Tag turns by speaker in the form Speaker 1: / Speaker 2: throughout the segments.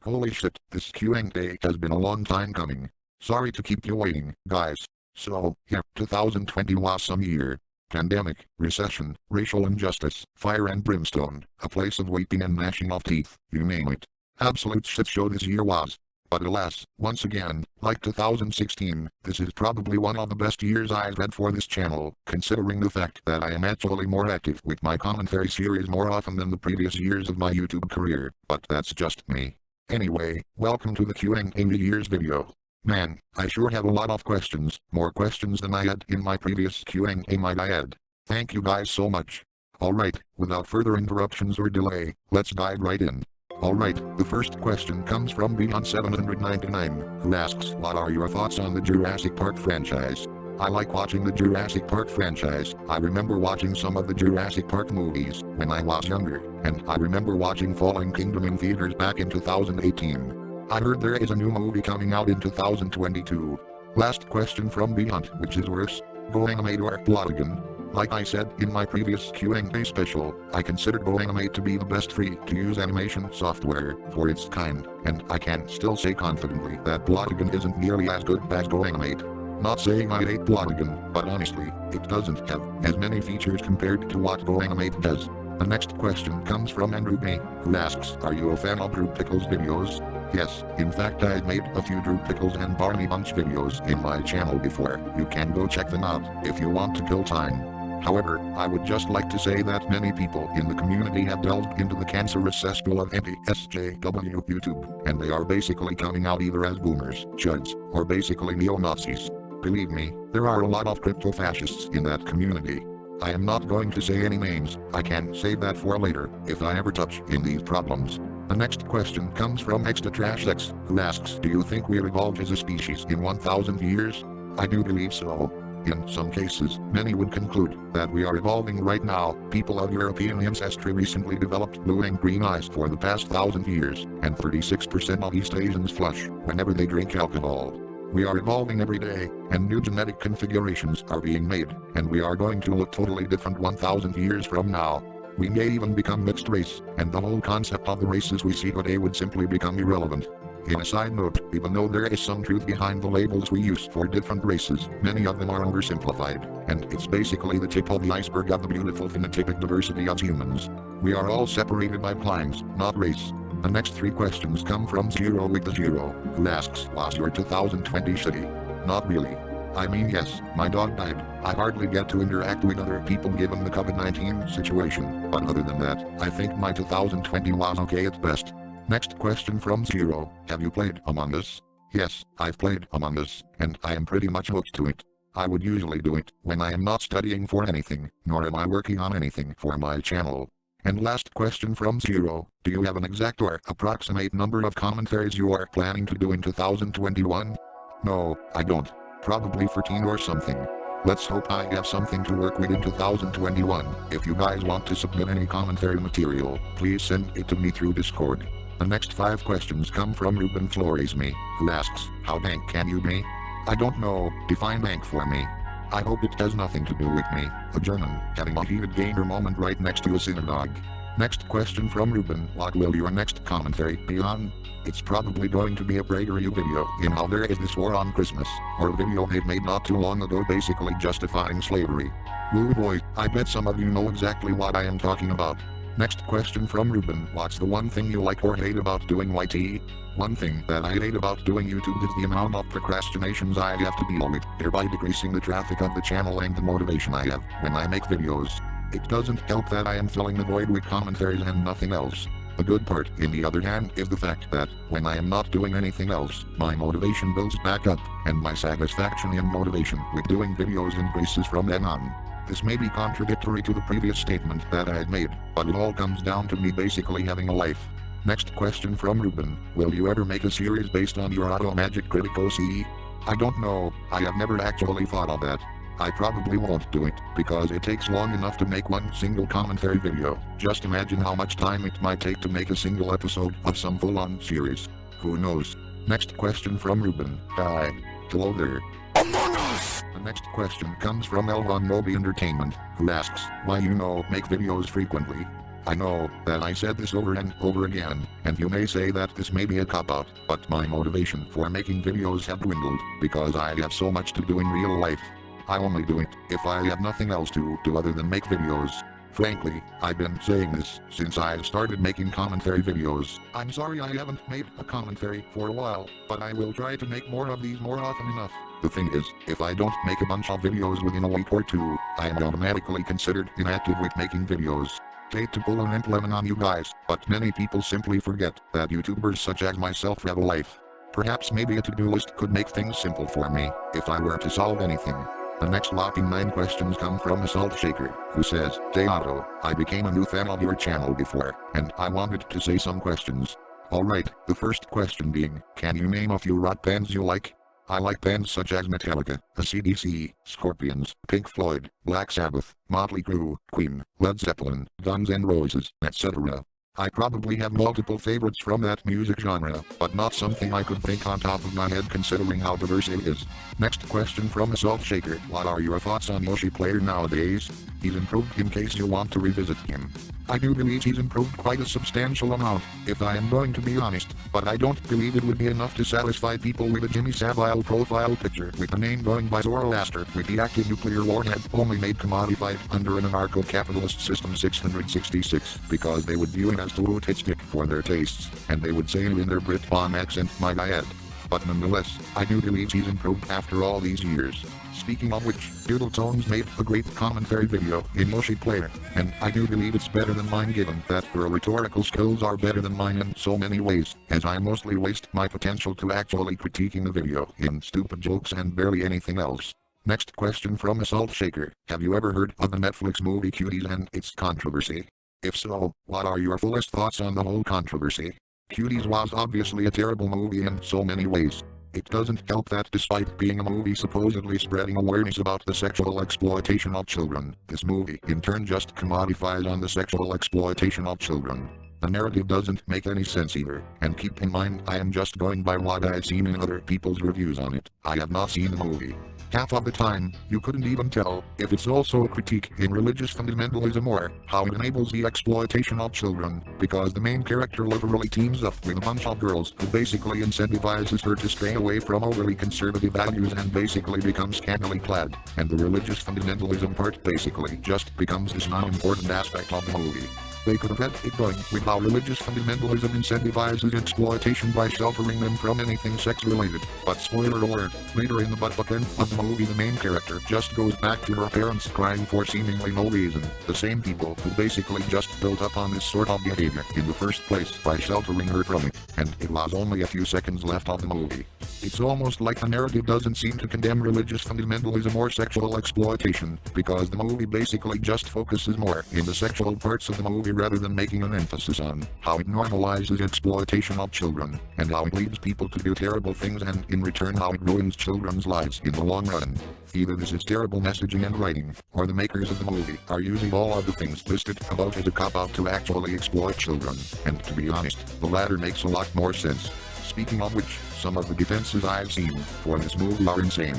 Speaker 1: Holy shit, this Q&A has been a long time coming. Sorry to keep you waiting, guys. So, yeah, 2020 was some year. Pandemic, recession, racial injustice, fire and brimstone, a place of weeping and gnashing of teeth, you name it. Absolute shit show this year was. But alas, once again, like 2016, this is probably one of the best years I've had for this channel, considering the fact that I am actually more active with my commentary series more often than the previous years of my YouTube career, but that's just me. Anyway, welcome to the Q&A New Year's video. Man, I sure have a lot of questions, more questions than I had in my previous Q&A might I add. Thank you guys so much. Alright, without further interruptions or delay, let's dive right in. Alright, the first question comes from Beyond799, who asks, what are your thoughts on the Jurassic Park franchise? I like watching the Jurassic Park franchise. I remember watching some of the Jurassic Park movies when I was younger, and I remember watching Fallen Kingdom in theaters back in 2018. I heard there is a new movie coming out in 2022. Last question from Beyond, which is worse, GoAnimate or Plotagon? Like I said in my previous Q&A special, I consider GoAnimate to be the best free-to-use animation software for its kind, and I can still say confidently that Plotagon isn't nearly as good as GoAnimate. Not saying I hate Plotagon, but honestly, it doesn't have as many features compared to what GoAnimate does. The next question comes from Andrew B, who asks, are you a fan of Drew Pickles videos? Yes, in fact I've made a few Drew Pickles and Barney Bunch videos in my channel before. You can go check them out if you want to kill time. However, I would just like to say that many people in the community have delved into the cancerous cesspool of anti-SJW YouTube, and they are basically coming out either as boomers, chuds, or basically neo-Nazis. Believe me, there are a lot of crypto-fascists in that community. I am not going to say any names, I can save that for later, if I ever touch in these problems. The next question comes from ExtraTrashX, who asks, do you think we'll evolve as a species in 1,000 years? I do believe so. In some cases, many would conclude that we are evolving right now. People of European ancestry recently developed blue and green eyes for the past 1,000 years, and 36% of East Asians flush whenever they drink alcohol. We are evolving every day, and new genetic configurations are being made, and we are going to look totally different 1,000 years from now. We may even become mixed race, and the whole concept of the races we see today would simply become irrelevant. In a side note, even though there is some truth behind the labels we use for different races, many of them are oversimplified, and it's basically the tip of the iceberg of the beautiful phenotypic diversity of humans. We are all separated by climes, not race. The next three questions come from Zero with the Zero, who asks, was your 2020 shitty? Not really. I mean yes, my dog died. I hardly get to interact with other people given the COVID-19 situation, but other than that, I think my 2020 was okay at best. Next question from Zero, have you played Among Us? Yes, I've played Among Us, and I am pretty much hooked to it. I would usually do it when I am not studying for anything, nor am I working on anything for my channel. And last question from Zero, do you have an exact or approximate number of commentaries you are planning to do in 2021? No, I don't. Probably 14 or something. Let's hope I have something to work with in 2021. If you guys want to submit any commentary material, please send it to me through Discord. The next 5 questions come from Ruben Floresme, who asks, how dank can you be? I don't know, define dank for me. I hope it has nothing to do with me, a German, having a heated gamer moment right next to a synagogue. Next question from Ruben, what will your next commentary be on? It's probably going to be a PragerU video in how there is this war on Christmas, or a video they made not too long ago basically justifying slavery. Woo boy, I bet some of you know exactly what I am talking about. Next question from Ruben, what's the one thing you like or hate about doing YT? One thing that I hate about doing YouTube is the amount of procrastinations I have to deal with, thereby decreasing the traffic of the channel and the motivation I have when I make videos. It doesn't help that I am filling the void with commentaries and nothing else. A good part, in the other hand, is the fact that, when I am not doing anything else, my motivation builds back up, and my satisfaction and motivation with doing videos increases from then on. This may be contradictory to the previous statement that I had made, but it all comes down to me basically having a life. Next question from Ruben, will you ever make a series based on your Ottomagic Critical CE? I don't know, I have never actually thought of that. I probably won't do it, because it takes long enough to make one single commentary video. Just imagine how much time it might take to make a single episode of some full-on series. Who knows? Next question from Ruben, hi. Hello there. Among Us! The next question comes from L1 Nobi Entertainment, who asks, why you make videos frequently? I know that I said this over and over again, and you may say that this may be a cop-out, but my motivation for making videos have dwindled because I have so much to do in real life. I only do it if I have nothing else to do other than make videos. Frankly, I've been saying this since I started making commentary videos. I'm sorry I haven't made a commentary for a while, but I will try to make more of these more often enough. The thing is, if I don't make a bunch of videos within a week or two, I am automatically considered inactive with making videos. Hate to pull an Ant Lemon on you guys, but many people simply forget that YouTubers such as myself have a life. Perhaps maybe a to-do list could make things simple for me, if I were to solve anything. The next whopping 9 questions come from a Salt Shaker, who says, "Hey Otto, I became a new fan of your channel before, and I wanted to say some questions. Alright, the first question being, can you name a few rock bands you like? I like bands such as Metallica, AC/DC, Scorpions, Pink Floyd, Black Sabbath, Motley Crue, Queen, Led Zeppelin, Guns N' Roses, etc. I probably have multiple favorites from that music genre, but not something I could think on top of my head considering how diverse it is." Next question from a Salt Shaker, what are your thoughts on Yoshi Player nowadays? He's improved in case you want to revisit him. I do believe he's improved quite a substantial amount, if I am going to be honest, but I don't believe it would be enough to satisfy people with a Jimmy Savile profile picture with the name going by Zoroaster with the active nuclear warhead only made commodified under an anarcho-capitalist system 666, because they would view it as too autistic for their tastes, and they would say it in their Brit-Bon accent, might I add. But nonetheless, I do believe he's improved after all these years. Speaking of which, Doodle Tones made a great commentary video in Yoshi Player, and I do believe it's better than mine given that her rhetorical skills are better than mine in so many ways, as I mostly waste my potential to actually critiquing the video in stupid jokes and barely anything else. Next question from a Salt Shaker, have you ever heard of the Netflix movie Cuties and its controversy? If so, what are your fullest thoughts on the whole controversy? Cuties was obviously a terrible movie in so many ways. It doesn't help that despite being a movie supposedly spreading awareness about the sexual exploitation of children, this movie in turn just commodifies on the sexual exploitation of children. The narrative doesn't make any sense either, and keep in mind I am just going by what I've seen in other people's reviews on it. I have not seen the movie. Half of the time, you couldn't even tell if it's also a critique in religious fundamentalism or how it enables the exploitation of children, because the main character literally teams up with a bunch of girls who basically incentivizes her to stray away from overly conservative values and basically becomes scantily clad, and the religious fundamentalism part basically just becomes this non-important aspect of the movie. They could have had it going with how religious fundamentalism incentivizes exploitation by sheltering them from anything sex-related, but spoiler alert, later in the butt end of the movie the main character just goes back to her parents crying for seemingly no reason, the same people who basically just built up on this sort of behavior in the first place by sheltering her from it, and it was only a few seconds left of the movie. It's almost like the narrative doesn't seem to condemn religious fundamentalism or sexual exploitation, because the movie basically just focuses more in the sexual parts of the movie rather than making an emphasis on how it normalizes exploitation of children, and how it leads people to do terrible things and in return how it ruins children's lives in the long run. Either this is terrible messaging and writing, or the makers of the movie are using all of the things listed above as a cop-out to actually exploit children, and to be honest, the latter makes a lot more sense. Speaking of which, some of the defenses I've seen for this movie are insane.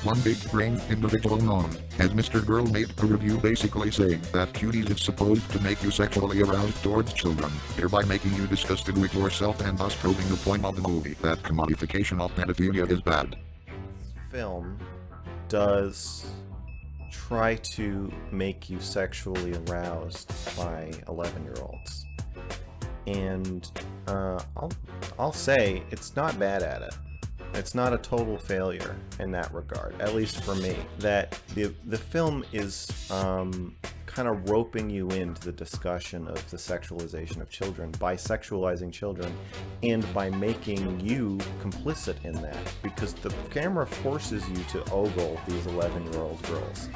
Speaker 1: One big brain individual known as Mr. Girl made a review basically saying that Cuties is supposed to make you sexually aroused towards children, thereby making you disgusted with yourself and thus proving the point of the movie that commodification of pedophilia is bad.
Speaker 2: Film does try to make you sexually aroused by 11-year-olds. And I'll say it's not bad at it. It's not a total failure in that regard, at least for me. That the film is kind of roping you into the discussion of the sexualization of children by sexualizing children and by making you complicit in that, because the camera forces you to ogle these 11-year-old girls.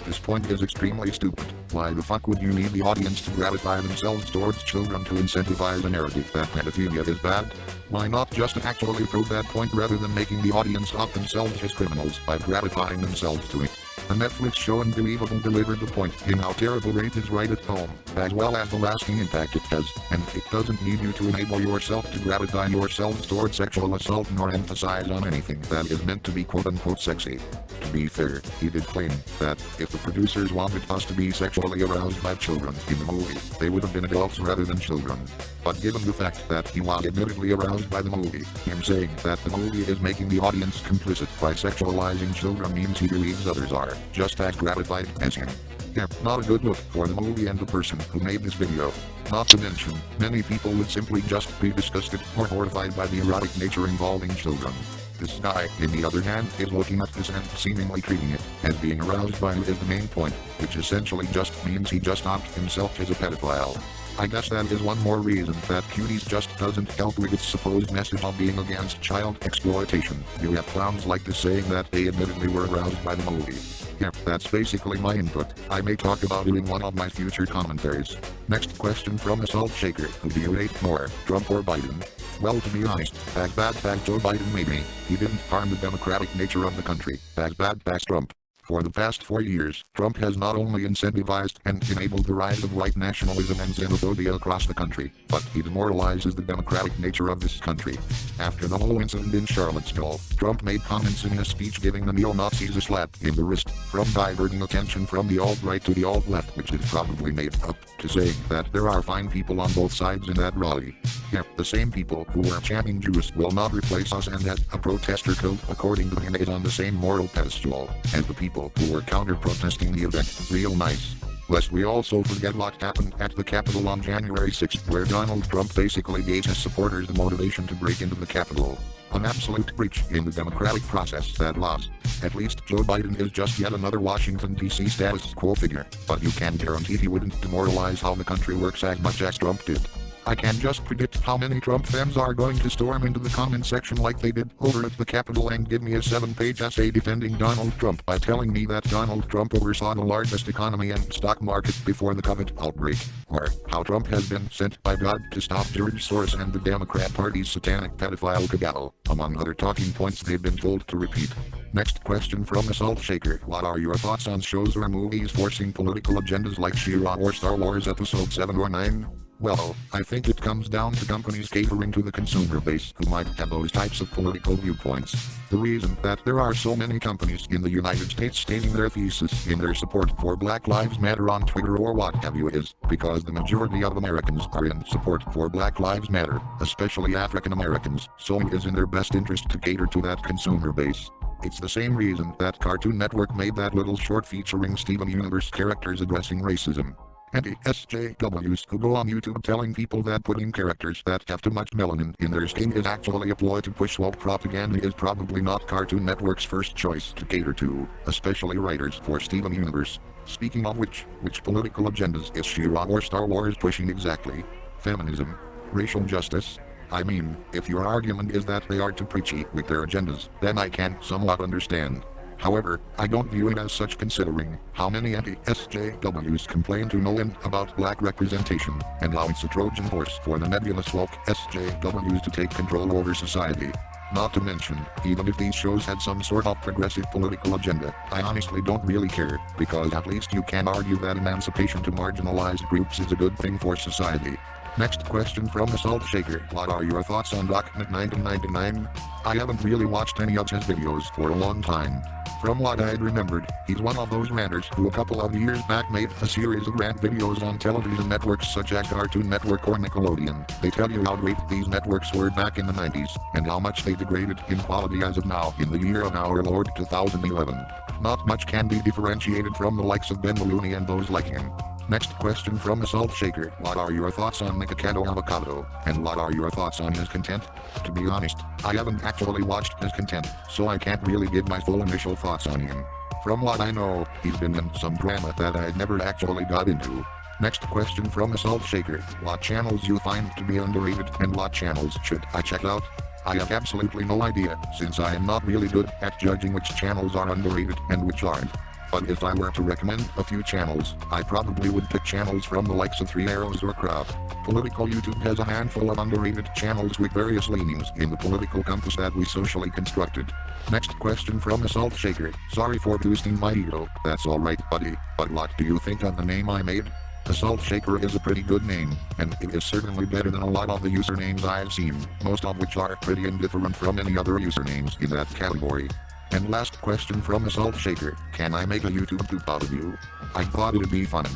Speaker 1: This point is extremely stupid. Why the fuck would you need the audience to gratify themselves towards children to incentivize a narrative that pedophilia is bad? Why not just actually prove that point rather than making the audience off themselves as criminals by gratifying themselves to it? The Netflix show Unbelievable delivered the point in how terrible rape is right at home, as well as the lasting impact it has, and it doesn't need you to enable yourself to gratify yourselves toward sexual assault nor emphasize on anything that is meant to be quote-unquote sexy. To be fair, he did claim that if the producers wanted us to be sexually aroused by children in the movie, they would have been adults rather than children. But given the fact that he was admittedly aroused by the movie, him saying that the movie is making the audience complicit by sexualizing children means he believes others are just as gratified as him. Yeah, not a good look for the movie and the person who made this video. Not to mention, many people would simply just be disgusted or horrified by the erotic nature involving children. This guy, on the other hand, is looking at this and seemingly treating it as being aroused by it is the main point, which essentially just means he just outed himself as a pedophile. I guess that is one more reason that Cuties just doesn't help with its supposed message on being against child exploitation. You have clowns like this saying that they admittedly were aroused by the movie. Yep, that's basically my input. I may talk about it in one of my future commentaries. Next question from Assault Shaker. Who do you hate more, Trump or Biden? Well, to be honest, as bad as Joe Biden may be, he didn't harm the democratic nature of the country. As bad as Trump. For the past 4 years, Trump has not only incentivized and enabled the rise of white nationalism and xenophobia across the country, but he demoralizes the democratic nature of this country. After the whole incident in Charlottesville, Trump made comments in his speech giving the neo-Nazis a slap in the wrist, from diverting attention from the alt-right to the alt-left, which is probably made up, to saying that there are fine people on both sides in that rally. Yep, the same people who were chanting Jews will not replace us and that a protester killed according to him is on the same moral pedestal as the people who were counter-protesting the event. Real nice. Lest we also forget what happened at the Capitol on January 6th, where Donald Trump basically gave his supporters the motivation to break into the Capitol. An absolute breach in the democratic process that was. At least Joe Biden is just yet another Washington, D.C. status quo figure, but you can guarantee he wouldn't demoralize how the country works as much as Trump did. I can just predict how many Trump fans are going to storm into the comment section like they did over at the Capitol and give me a 7-page essay defending Donald Trump by telling me that Donald Trump oversaw the largest economy and stock market before the COVID outbreak, or how Trump has been sent by God to stop George Soros and the Democrat Party's satanic pedophile cabal, among other talking points they've been told to repeat. Next question from Assault Shaker. What are your thoughts on shows or movies forcing political agendas like She-Ra or Star Wars Episode 7 or 9? Well, I think it comes down to companies catering to the consumer base who might have those types of political viewpoints. The reason that there are so many companies in the United States stating their thesis in their support for Black Lives Matter on Twitter or what have you is because the majority of Americans are in support for Black Lives Matter, especially African Americans, so it is in their best interest to cater to that consumer base. It's the same reason that Cartoon Network made that little short featuring Steven Universe characters addressing racism. And the SJWs who go on YouTube telling people that putting characters that have too much melanin in their skin is actually a ploy to push woke propaganda is probably not Cartoon Network's first choice to cater to, especially writers for Steven Universe. Speaking of which political agendas is She-Ra or Star Wars pushing exactly? Feminism? Racial justice? I mean, if your argument is that they are too preachy with their agendas, then I can somewhat understand. However, I don't view it as such considering how many anti-SJWs complain to no end about black representation and how it's a Trojan horse for the nebulous woke SJWs to take control over society. Not to mention, even if these shows had some sort of progressive political agenda, I honestly don't really care, because at least you can argue that emancipation to marginalized groups is a good thing for society. Next question from Assault Shaker. What are your thoughts on Document 1999? I haven't really watched any of his videos for a long time. From what I had remembered, he's one of those ranters who a couple of years back made a series of rant videos on television networks such as Cartoon Network or Nickelodeon. They tell you how great these networks were back in the 90s, and how much they degraded in quality as of now in the year of our Lord 2011. Not much can be differentiated from the likes of Ben Maloney and those like him. Next question from Assault Shaker. What are your thoughts on Nikocado Avocado, and what are your thoughts on his content? To be honest, I haven't actually watched his content, so I can't really give my full initial thoughts on him. From what I know, he's been in some drama that I never actually got into. Next question from Assault Shaker. What channels you find to be underrated and what channels should I check out? I have absolutely no idea, since I am not really good at judging which channels are underrated and which aren't. but if I were to recommend a few channels, I probably would pick channels from the likes of Three Arrows or Crowd. Political YouTube has a handful of underrated channels with various leanings in the political compass that we socially constructed. Next question from Assault Shaker. Sorry for boosting my ego. That's alright, buddy, but what do you think of the name I made? Assault Shaker is a pretty good name, and it is certainly better than a lot of the usernames I've seen, most of which are pretty indifferent from any other usernames in that category. And last question from Assault Shaker. Can I make a YouTube tube out of you? I thought it'd be fun.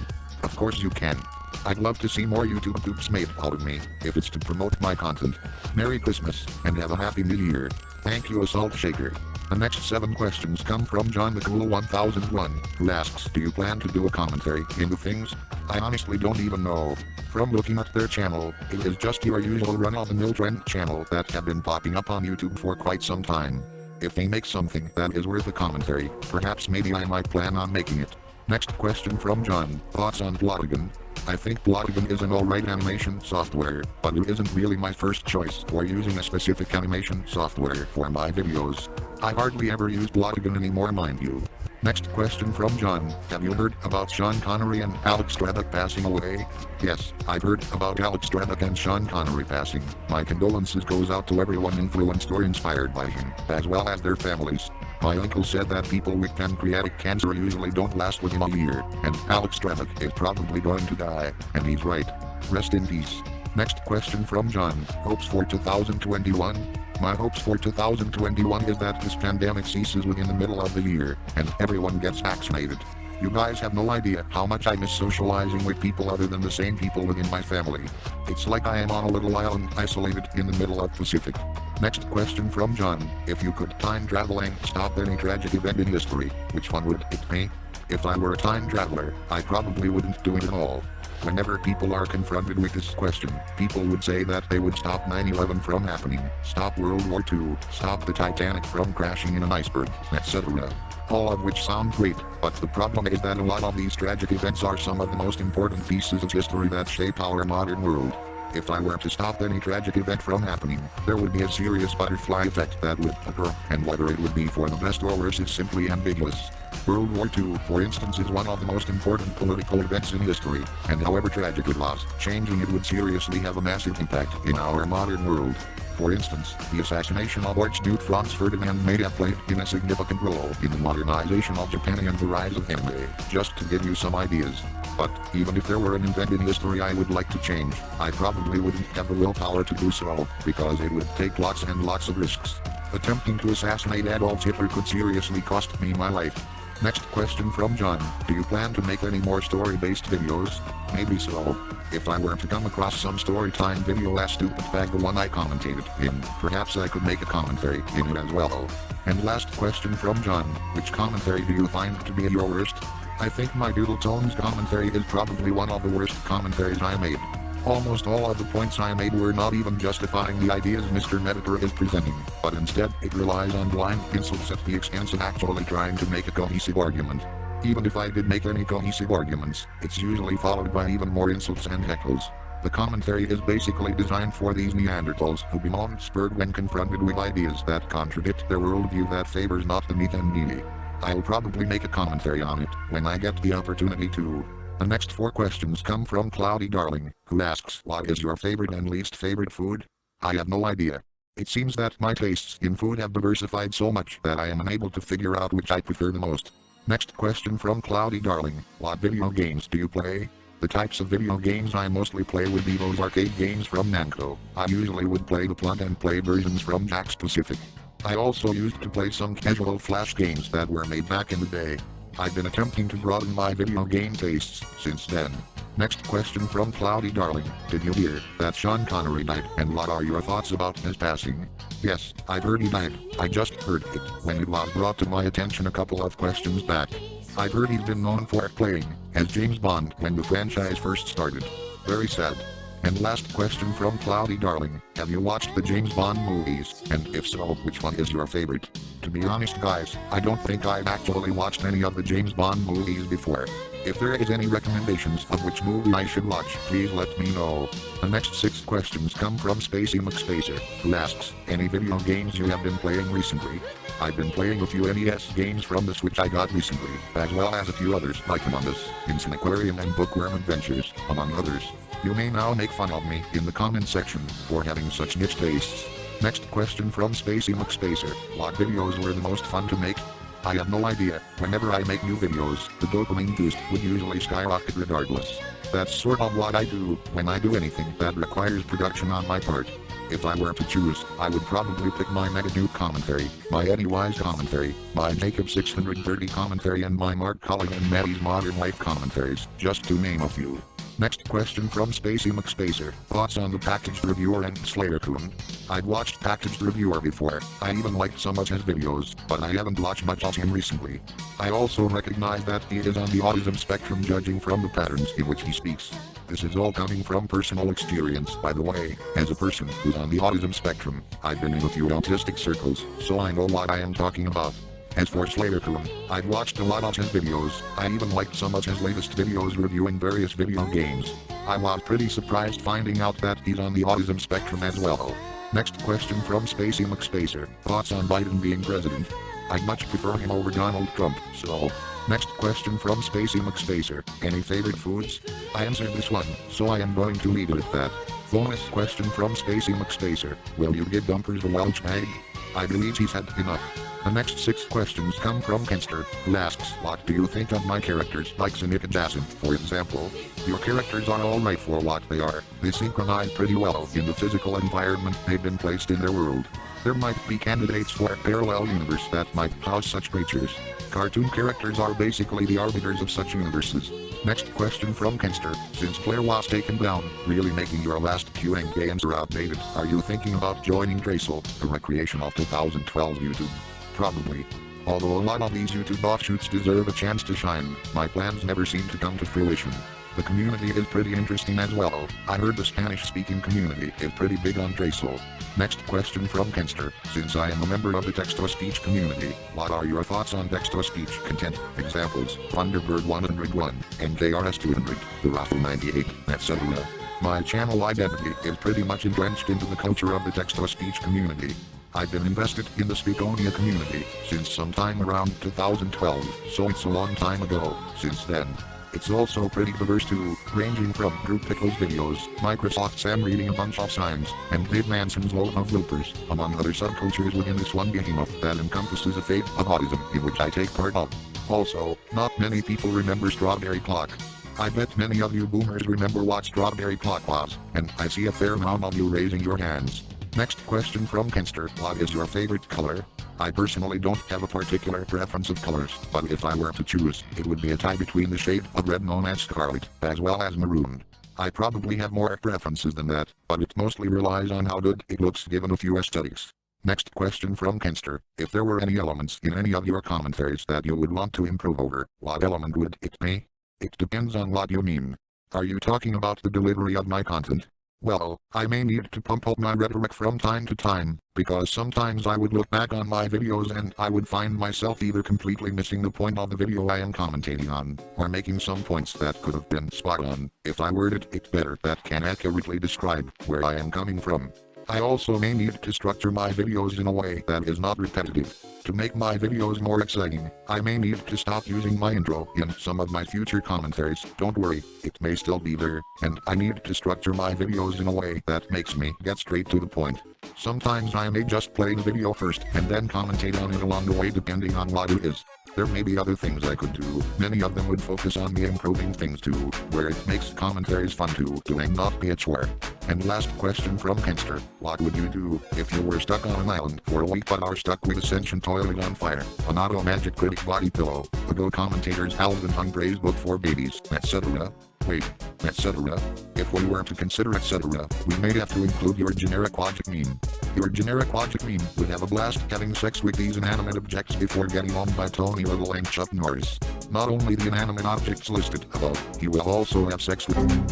Speaker 1: Of course you can. I'd love to see more YouTube tubes made out of me, if it's to promote my content. Merry Christmas, and have a Happy New Year. Thank you, Assault Shaker. The next 7 questions come from John the Cool 1001, who asks, do you plan to do a commentary into things? I honestly don't even know. From looking at their channel, it is just your usual run-of-the-mill trend channel that have been popping up on YouTube for quite some time. If they make something that is worth a commentary, perhaps maybe I might plan on making it. Next question from John, thoughts on Plotagon? I think Plotagon is an alright animation software, but it isn't really my first choice for using a specific animation software for my videos. I hardly ever use Plotagon anymore, mind you. Next question from John, have you heard about Sean Connery and Alex Trebek passing away? Yes, I've heard about Alex Trebek and Sean Connery passing. My condolences goes out to everyone influenced or inspired by him, as well as their families. My uncle said that people with pancreatic cancer usually don't last within a year, and Alex Trebek is probably going to die, and he's right. Rest in peace. Next question from John, hopes for 2021? My hopes for 2021 is that this pandemic ceases within the middle of the year, and everyone gets vaccinated. You guys have no idea how much I miss socializing with people other than the same people within my family. It's like I am on a little island isolated in the middle of Pacific. Next question from John, if you could time travel and stop any tragic event in history, which one would it be? If I were a time traveler, I probably wouldn't do it at all. Whenever people are confronted with this question, people would say that they would stop 9/11 from happening, stop World War II, stop the Titanic from crashing in an iceberg, etc. All of which sound great, but the problem is that a lot of these tragic events are some of the most important pieces of history that shape our modern world. If I were to stop any tragic event from happening, there would be a serious butterfly effect that would occur, and whether it would be for the best or worse is simply ambiguous. World War II, for instance, is one of the most important political events in history, and however tragic it was, changing it would seriously have a massive impact in our modern world. For instance, the assassination of Archduke Franz Ferdinand may have played in a significant role in the modernization of Japan and the rise of anime, just to give you some ideas. But, even if there were an event in history I would like to change, I probably wouldn't have the willpower to do so, because it would take lots and lots of risks. Attempting to assassinate Adolf Hitler could seriously cost me my life. Next question from John, do you plan to make any more story-based videos? Maybe so. If I were to come across some story time video as stupid bag the one I commentated in, perhaps I could make a commentary in it as well. And last question from John, which commentary do you find to be your worst? I think my Doodle Tones commentary is probably one of the worst commentaries I made. Almost all of the points I made were not even justifying the ideas Mr. Meditor is presenting, but instead it relies on blind insults at the expense of actually trying to make a cohesive argument. Even if I did make any cohesive arguments, it's usually followed by even more insults and heckles. The commentary is basically designed for these Neanderthals who bemoan spurred when confronted with ideas that contradict their worldview that favors not the meek and needy. I'll probably make a commentary on it when I get the opportunity to. The next 4 questions come from Cloudy Darling, who asks, what is your favorite and least favorite food? I have no idea. It seems that my tastes in food have diversified so much that I am unable to figure out which I prefer the most. Next question from Cloudy Darling, what video games do you play? The types of video games I mostly play would be those arcade games from Namco. I usually would play the plug and play versions from Jack's Pacific. I also used to play some casual flash games that were made back in the day. I've been attempting to broaden my video game tastes since then. Next question from Cloudy Darling, did you hear that Sean Connery died, and what are your thoughts about his passing? Yes, I've heard he died. I just heard it when it was brought to my attention a couple of questions back. I've heard he's been known for playing as James Bond when the franchise first started. Very sad. And last question from Cloudy Darling, have you watched the James Bond movies, and if so, which one is your favorite? To be honest guys, I don't think I've actually watched any of the James Bond movies before. If there is any recommendations of which movie I should watch, please let me know. The next 6 questions come from Spacey McSpacer, who asks, any video games you have been playing recently? I've been playing a few NES games from the Switch I got recently, as well as a few others like Among Us, Instant Aquarium and Bookworm Adventures, among others. You may now make fun of me in the comment section for having such niche tastes. Next question from Spacey McSpacer, what videos were the most fun to make? I have no idea. Whenever I make new videos, the dopamine boost would usually skyrocket regardless. That's sort of what I do when I do anything that requires production on my part. If I were to choose, I would probably pick my Mega Noob commentary, my Eddie Wise commentary, my Jacob 630 commentary and my Mark Cullen and Maddie's Modern Life commentaries, just to name a few. Next question from Spacey McSpacer, thoughts on the Packaged Reviewer and Slayer-kun? I've watched Packaged Reviewer before, I even liked some of his videos, but I haven't watched much of him recently. I also recognize that he is on the autism spectrum judging from the patterns in which he speaks. This is all coming from personal experience, by the way. As a person who's on the autism spectrum, I've been in a few autistic circles, so I know what I am talking about. As for Slayer-kun, I've watched a lot of his videos, I even liked some of his latest videos reviewing various video games. I was pretty surprised finding out that he's on the autism spectrum as well. Next question from Spacey McSpacer, thoughts on Biden being president? I'd much prefer him over Donald Trump, so... Next question from Spacey McSpacer, any favorite foods? I answered this one, so I am going to leave it at that. Bonus question from Spacey McSpacer, will you give Dumpers a Welch bag? I believe he's had enough. The next 6 questions come from Kenster, who asks, what do you think of my characters like Sonic and Jason, for example? Your characters are alright for what they are, they synchronize pretty well in the physical environment they've been placed in their world. There might be candidates for a parallel universe that might house such creatures. Cartoon characters are basically the arbiters of such universes. Next question from Kenster, since Claire was taken down, really making your last Q&A answer outdated, are you thinking about joining Traceable, the recreation of 2012 YouTube? Probably. Although a lot of these YouTube offshoots deserve a chance to shine, my plans never seem to come to fruition. The community is pretty interesting as well. I heard the Spanish-speaking community is pretty big on Traceable. Next question from Kenster, since I am a member of the text-to-speech community, what are your thoughts on text-to-speech content? Examples, Thunderbird 101, NJRS 200, the Raffle 98, etc. My channel identity is pretty much entrenched into the culture of the text-to-speech community. I've been invested in the Speakonia community since sometime around 2012, so it's a long time ago since then. It's also pretty diverse too, ranging from Group Pickle's videos, Microsoft Sam reading a bunch of signs, and Dave Manson's load of bloopers, among other subcultures within this one behemoth that encompasses a fate of autism in which I take part of. Also, not many people remember Strawberry Clock. I bet many of you boomers remember what Strawberry Clock was, and I see a fair amount of you raising your hands. Next question from Kenster, what is your favorite color? I personally don't have a particular preference of colors, but if I were to choose, it would be a tie between the shade of red known as scarlet, as well as maroon. I probably have more preferences than that, but it mostly relies on how good it looks given a few aesthetics. Next question from Kenster, if there were any elements in any of your commentaries that you would want to improve over, what element would it be? It depends on what you mean. Are you talking about the delivery of my content? Well, I may need to pump up my rhetoric from time to time, because sometimes I would look back on my videos and I would find myself either completely missing the point of the video I am commentating on, or making some points that could have been spot on if I worded it better that can accurately describe where I am coming from. I also may need to structure my videos in a way that is not repetitive. To make my videos more exciting, I may need to stop using my intro in some of my future commentaries. Don't worry, it may still be there, and I need to structure my videos in a way that makes me get straight to the point. Sometimes I may just play the video first and then commentate on it along the way depending on what it is. There may be other things I could do. Many of them would focus on me improving things too, where it makes commentaries fun to do and not be a chore. And last question from Kenster, what would you do if you were stuck on an island for a week but are stuck with a sentient toilet on fire, an Ottomagic critic body pillow, a Go commentator's Alvin Humphrey's book for babies, etc.? Wait, etc. If we were to consider etc., we may have to include your generic logic meme. Your generic logic meme would have a blast having sex with these inanimate objects before getting owned by Tony Little and Chuck Norris. Not only the inanimate objects listed above, he will also have sex with them.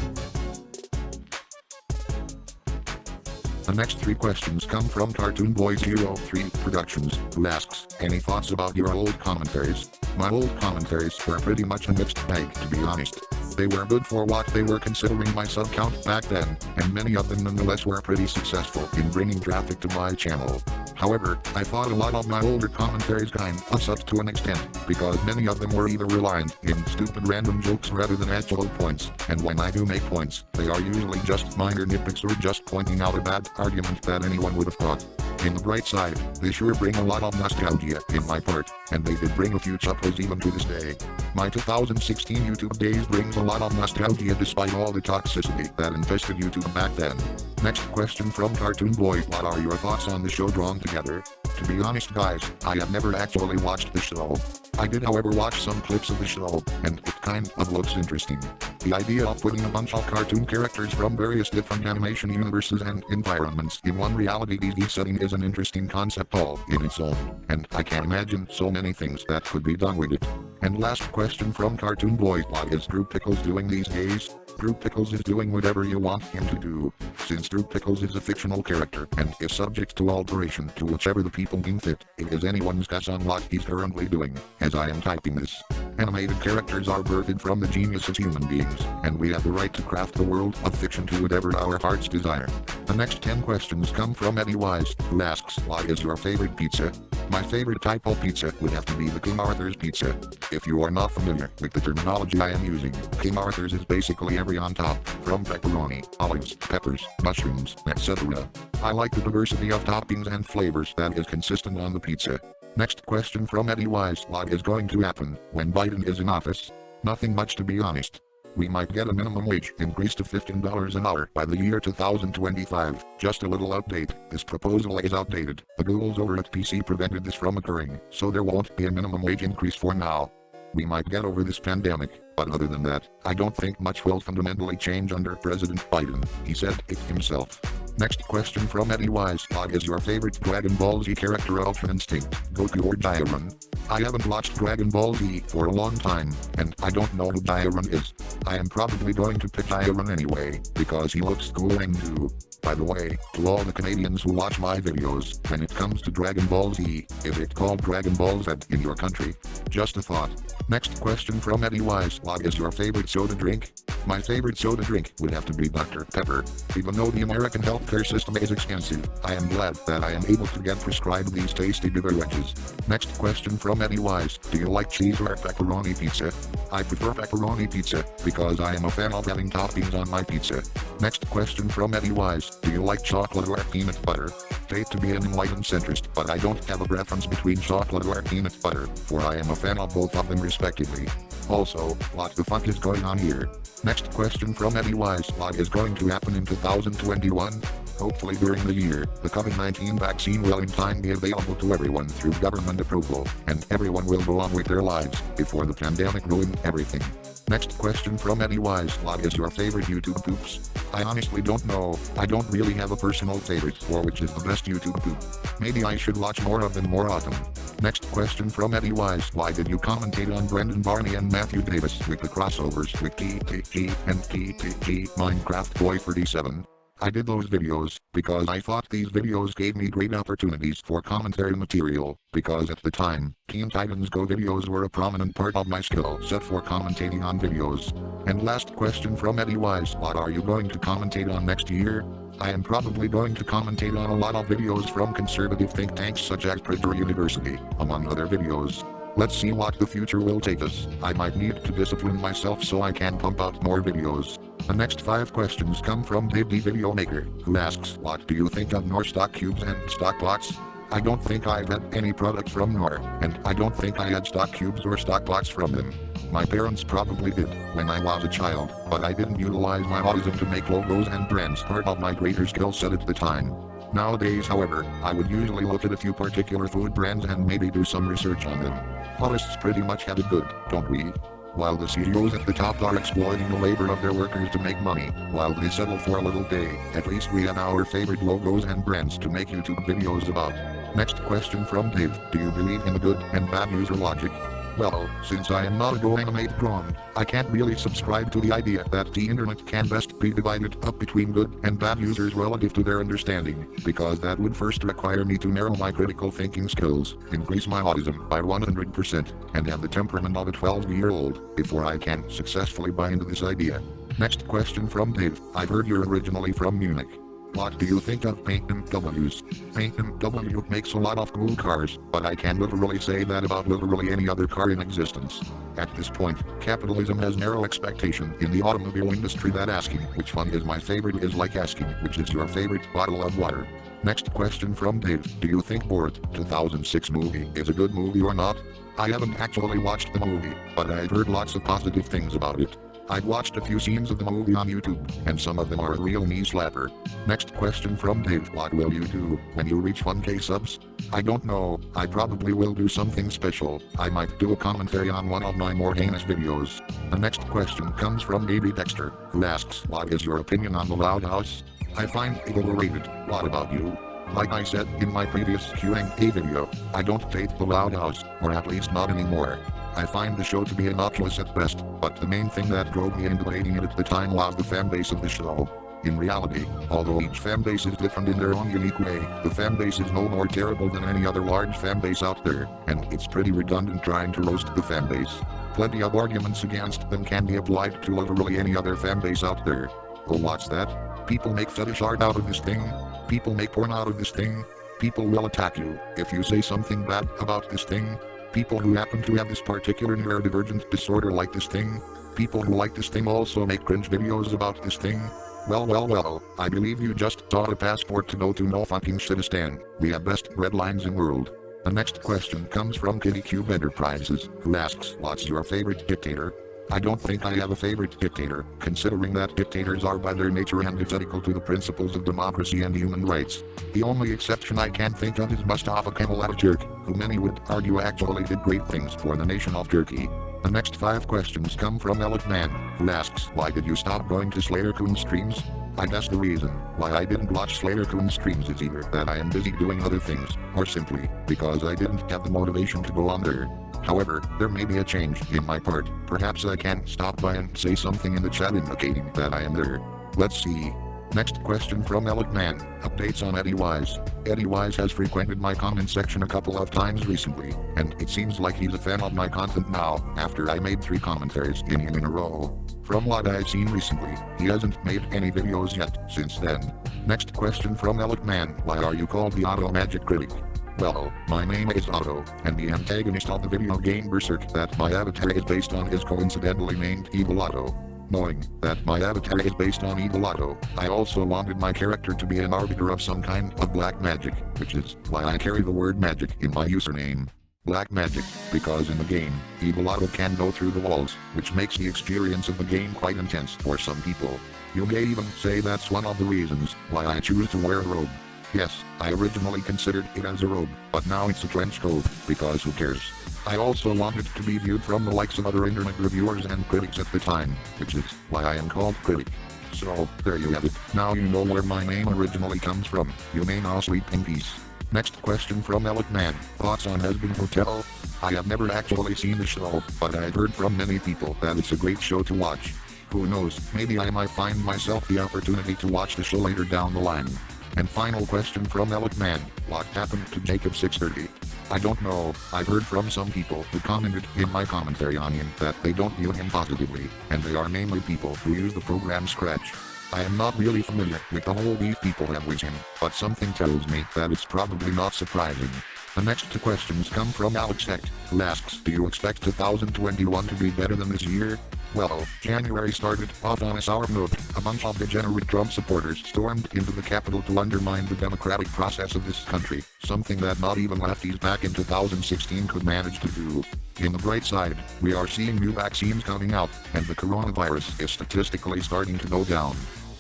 Speaker 1: The next 3 questions come from Cartoon Boys 03 Productions, who asks, any thoughts about your old commentaries? My old commentaries were pretty much a mixed bag, to be honest. They were good for what they were considering my sub count back then, and many of them nonetheless were pretty successful in bringing traffic to my channel. However, I thought a lot of my older commentaries kind of sucked to an extent, because many of them were either reliant in stupid random jokes rather than actual points, and when I do make points, they are usually just minor nitpicks or just pointing out a bad argument that anyone would have thought. In the bright side, they sure bring a lot of nostalgia in my part, and they did bring a few chuckles even to this day. My 2016 YouTube days brings a lot of nostalgia despite all the toxicity that infested YouTube back then. Next question from Cartoon Boy: what are your thoughts on the show Drawn Together? To be honest guys, I have never actually watched the show. I did however watch some clips of the show, and it kind of looks interesting. The idea of putting a bunch of cartoon characters from various different animation universes and environments in one reality TV setting is an interesting concept all in its own, and I can imagine so many things that could be done with it. And last question from Cartoon Boy: what is Drew Pickles doing these days? Drew Pickles is doing whatever you want him to do, since Drew Pickles is a fictional character and is subject to alteration to whichever the people deem fit. It is anyone's guess on what he's currently doing, as I am typing this. Animated characters are birthed from the genius of human beings, and we have the right to craft the world of fiction to whatever our hearts desire. The next 10 questions come from Eddie Wise, who asks, what is your favorite pizza? My favorite type of pizza would have to be the King Arthur's pizza. If you are not familiar with the terminology I am using, King Arthur's is basically every on top, from pepperoni, olives, peppers, mushrooms, etc. I like the diversity of toppings and flavors that is consistent on the pizza. Next question from Eddie Wise: what is going to happen when Biden is in office? Nothing much, to be honest. We might get a minimum wage increase to $15 an hour by the year 2025. Just a little update, this proposal is outdated. The ghouls over at PC prevented this from occurring, so there won't be a minimum wage increase for now. We might get over this pandemic, but other than that, I don't think much will fundamentally change under President Biden. He said it himself. Next question from Eddie Wise: what is your favorite Dragon Ball Z character? Ultra Instinct, Goku, or Jiren? I haven't watched Dragon Ball Z for a long time, and I don't know who Jiren is. I am probably going to pick Jiren anyway, because he looks cool and new. By the way, to all the Canadians who watch my videos, when it comes to Dragon Ball Z, is it called Dragon Ball Z in your country? Just a thought. Next question from Eddie Wise: what is your favorite soda drink? My favorite soda drink would have to be Dr. Pepper. Even though the American healthcare system is expensive, I am glad that I am able to get prescribed these tasty beverages. Next question from Eddie Wise: do you like cheese or pepperoni pizza? I prefer pepperoni pizza, because I am a fan of having toppings on my pizza. Next question from Eddie Wise: do you like chocolate or peanut butter? Hate to be an enlightened centrist, but I don't have a preference between chocolate or peanut butter, for I am a fan of both of them respectively. Also, what the fuck is going on here? Next question from Eddie Wise: what is going to happen in 2021? Hopefully during the year, the COVID-19 vaccine will in time be available to everyone through government approval, and everyone will go on with their lives before the pandemic ruined everything. Next question from Eddie Wise: what is your favorite YouTube poops? I honestly don't know. I don't really have a personal favorite for which is the best YouTube poop. Maybe I should watch more of them more often. Next question from Eddie Wise: why did you commentate on Brendan Barney and Matthew Davis with the crossovers with TTG and TTG Minecraft Boy 37? I did those videos because I thought these videos gave me great opportunities for commentary material, because at the time, Teen Titans Go videos were a prominent part of my skill set for commentating on videos. And last question from Eddie Wise: what are you going to commentate on next year? I am probably going to commentate on a lot of videos from conservative think tanks such as Purdue University, among other videos. Let's see what the future will take us. I might need to discipline myself so I can pump out more videos. The next 5 questions come from Dave the Video Maker, who asks: what do you think of Knorr stock cubes and stock plots? I don't think I've had any product from Knorr, and I don't think I had stock cubes or stock plots from them. My parents probably did when I was a child, but I didn't utilize my autism to make logos and brands part of my greater skill set at the time. Nowadays, however, I would usually look at a few particular food brands and maybe do some research on them. Autists pretty much have it good, don't we? While the CEOs at the top are exploiting the labor of their workers to make money, while they settle for a little pay, at least we have our favorite logos and brands to make YouTube videos about. Next question from Dave: do you believe in the good and bad user logic? Well, since I am not a Go animated drone, I can't really subscribe to the idea that the internet can best be divided up between good and bad users relative to their understanding, because that would first require me to narrow my critical thinking skills, increase my autism by 100%, and have the temperament of a 12-year-old before I can successfully buy into this idea. Next question from Dave. I've heard you're originally from Munich. What do you think of BMWs? BMW makes a lot of cool cars, but I can literally say that about literally any other car in existence. At this point, capitalism has narrow expectation in the automobile industry that asking which one is my favorite is like asking which is your favorite bottle of water. Next question from Dave. Do you think Borat 2006 movie is a good movie or not? I haven't actually watched the movie, but I've heard lots of positive things about it. I've watched a few scenes of the movie on YouTube, and some of them are a real knee slapper. Next question from Dave. What will you do when you reach 1K subs? I don't know. I probably will do something special. I might do a commentary on one of my more heinous videos. The next question comes from Baby Dexter, who asks, what is your opinion on the Loud House? I find it overrated. What about you? Like I said in my previous Q&A video, I don't date the Loud House, or at least not anymore. I find the show to be innocuous at best, but the main thing that drove me into hating it at the time was the fanbase of the show. In reality, although each fanbase is different in their own unique way, the fanbase is no more terrible than any other large fanbase out there, and it's pretty redundant trying to roast the fanbase. Plenty of arguments against them can be applied to literally any other fanbase out there. Oh, what's that? People make fetish art out of this thing? People make porn out of this thing? People will attack you if you say something bad about this thing? People who happen to have this particular neurodivergent disorder like this thing? People who like this thing also make cringe videos about this thing? Well, I believe you just taught a passport to go to no fucking shitistan. We have best red lines in world. The next question comes from Kitty Cube Enterprises, who asks, what's your favorite dictator? I don't think I have a favorite dictator, considering that dictators are by their nature antithetical to the principles of democracy and human rights. The only exception I can think of is Mustafa Kemal Atatürk, who many would argue actually did great things for the nation of Turkey. The next 5 questions come from Elliot Man, who asks, why did you stop going to Slayer Kun streams? I guess the reason why I didn't watch Slayer Kun streams is either that I am busy doing other things, or simply because I didn't have the motivation to go on there. However, there may be a change in my part. Perhaps I can stop by and say something in the chat indicating that I am there. Let's see. Next question from Elliot Man. Updates on Eddie Wise. Eddie Wise has frequented my comment section a couple of times recently, and it seems like he's a fan of my content now, after I made 3 commentaries in a row. From what I've seen recently, he hasn't made any videos yet since then. Next question from Elliot Man. Why are you called the Ottomagic Critic? Well, my name is Otto, and the antagonist of the video game Berserk that my avatar is based on is coincidentally named Evil Otto. Knowing that my avatar is based on Evil Otto, I also wanted my character to be an arbiter of some kind of black magic, which is why I carry the word magic in my username. Black magic, because in the game, Evil Otto can go through the walls, which makes the experience of the game quite intense for some people. You may even say that's one of the reasons why I choose to wear a robe. Yes, I originally considered it as a robe, but now it's a trench coat, because who cares? I also wanted to be viewed from the likes of other internet reviewers and critics at the time, which is why I am called Critic. So, there you have it. Now you know where my name originally comes from. You may now sleep in peace. Next question from Elliot Man. Thoughts on Husband Hotel? I have never actually seen the show, but I've heard from many people that it's a great show to watch. Who knows, maybe I might find myself the opportunity to watch the show later down the line. And final question from Elliot Man. What happened to Jacob 630? I don't know. I've heard from some people who commented in my commentary on him that they don't view him positively, and they are mainly people who use the program Scratch. I am not really familiar with the whole these people have with him, but something tells me that it's probably not surprising. The next 2 questions come from Alex Hecht, who asks, do you expect 2021 to be better than this year? Well, January started off on a sour note. A bunch of degenerate Trump supporters stormed into the Capitol to undermine the democratic process of this country, something that not even lefties back in 2016 could manage to do. In the bright side, we are seeing new vaccines coming out, and the coronavirus is statistically starting to go down.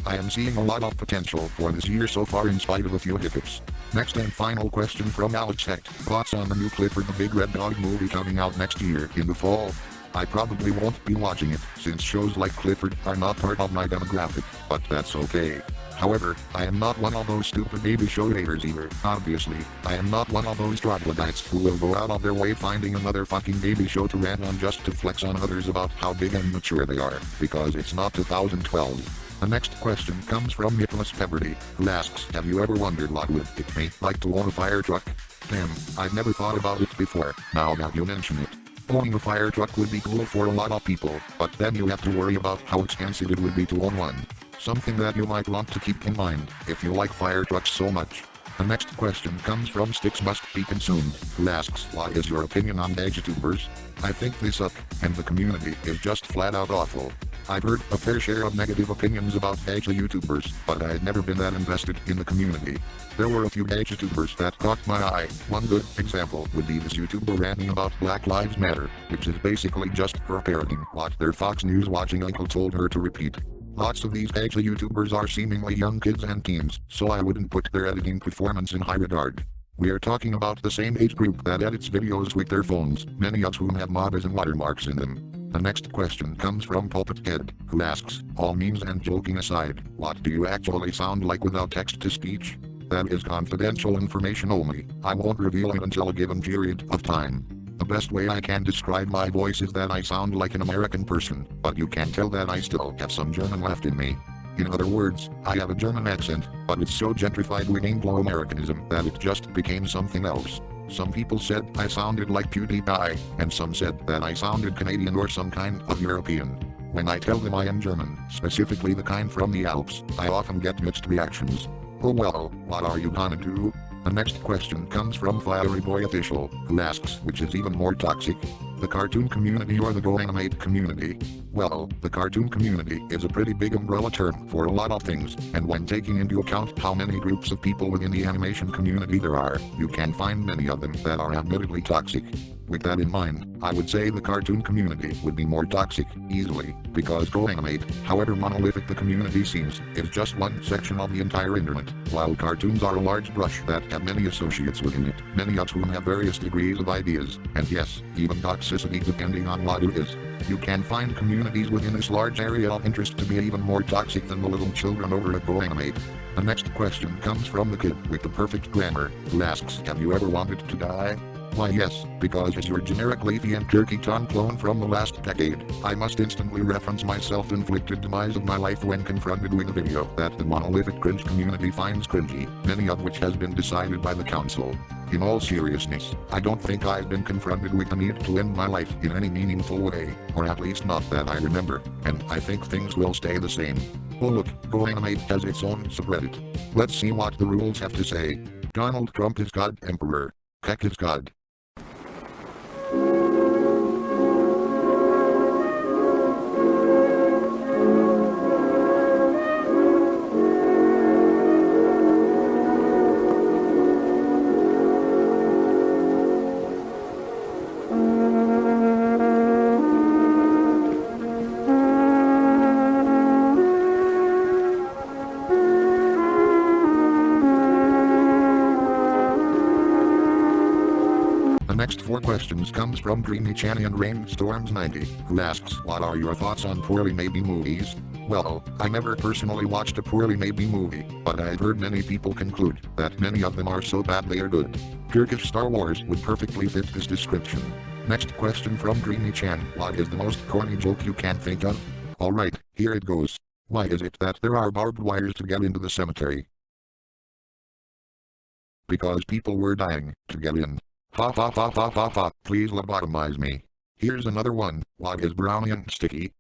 Speaker 1: I am seeing a lot of potential for this year so far in spite of a few hiccups. Next and final question from Alex Hecht. Thoughts on the new Clifford the Big Red Dog movie coming out next year in the fall? I probably won't be watching it, since shows like Clifford are not part of my demographic, but that's okay. However, I am not one of those stupid baby show haters either. Obviously, I am not one of those troglodytes who will go out of their way finding another fucking baby show to rant on just to flex on others about how big and mature they are, because it's not 2012. The next question comes from Nicholas Pemberty, who asks, have you ever wondered what would it be like to own a fire truck? Damn, I've never thought about it before, now that you mention it. Owning a fire truck would be cool for a lot of people, but then you have to worry about how expensive it would be to own one. Something that you might want to keep in mind, if you like fire trucks so much. The next question comes from Sticks Must Be Consumed, who asks, what is your opinion on YouTubers? I think they suck, and the community is just flat out awful. I've heard a fair share of negative opinions about YouTubers, but I had never been that invested in the community. There were a few YouTubers that caught my eye. One good example would be this YouTuber ranting about Black Lives Matter, which is basically just her parroting what their Fox News watching uncle told her to repeat. Lots of these YouTubers are seemingly young kids and teens, so I wouldn't put their editing performance in high regard. We are talking about the same age group that edits videos with their phones, many of whom have mods and watermarks in them. The next question comes from Pulpit Head, who asks, all memes and joking aside, what do you actually sound like without text-to-speech? That is confidential information only. I won't reveal it until a given period of time. The best way I can describe my voice is that I sound like an American person, but you can tell that I still have some German left in me. In other words, I have a German accent, but it's so gentrified with Anglo-Americanism that it just became something else. Some people said I sounded like PewDiePie, and some said that I sounded Canadian or some kind of European. When I tell them I am German, specifically the kind from the Alps, I often get mixed reactions. Oh well, what are you gonna do? The next question comes from Fiery Boy Official, who asks, which is even more toxic? The cartoon community or the GoAnimate community? Well, the cartoon community is a pretty big umbrella term for a lot of things, and when taking into account how many groups of people within the animation community there are, you can find many of them that are admittedly toxic. With that in mind, I would say the cartoon community would be more toxic, easily, because GoAnimate, however monolithic the community seems, is just one section of the entire internet, while cartoons are a large brush that have many associates within it, many of whom have various degrees of ideas, and yes, even toxicity depending on what it is. You can find communities within this large area of interest to be even more toxic than the little children over at GoAnimate. The next question comes from the kid with the perfect grammar, who asks, have you ever wanted to die? Why yes, because as your generic Leafy and Turkey Tom clone from the last decade, I must instantly reference my self-inflicted demise of my life when confronted with a video that the monolithic cringe community finds cringy, many of which has been decided by the council. In all seriousness, I don't think I've been confronted with the need to end my life in any meaningful way, or at least not that I remember, and I think things will stay the same. Oh look, GoAnimate has its own subreddit. Let's see what the rules have to say. Donald Trump is God Emperor. Heck is God. The next 4 questions comes from Dreamy Channy and Rainstorms90, who asks, what are your thoughts on poorly made movies? Well, I never personally watched a poorly made movie, but I've heard many people conclude that many of them are so bad they are good. Turkish Star Wars would perfectly fit this description. Next question from Dreamy Chan, what is the most corny joke you can think of? Alright, here it goes. Why is it that there are barbed wires to get into the cemetery? Because people were dying to get in. Ha ha ha ha ha ha, please lobotomize me. Here's another one, what is brownie and sticky?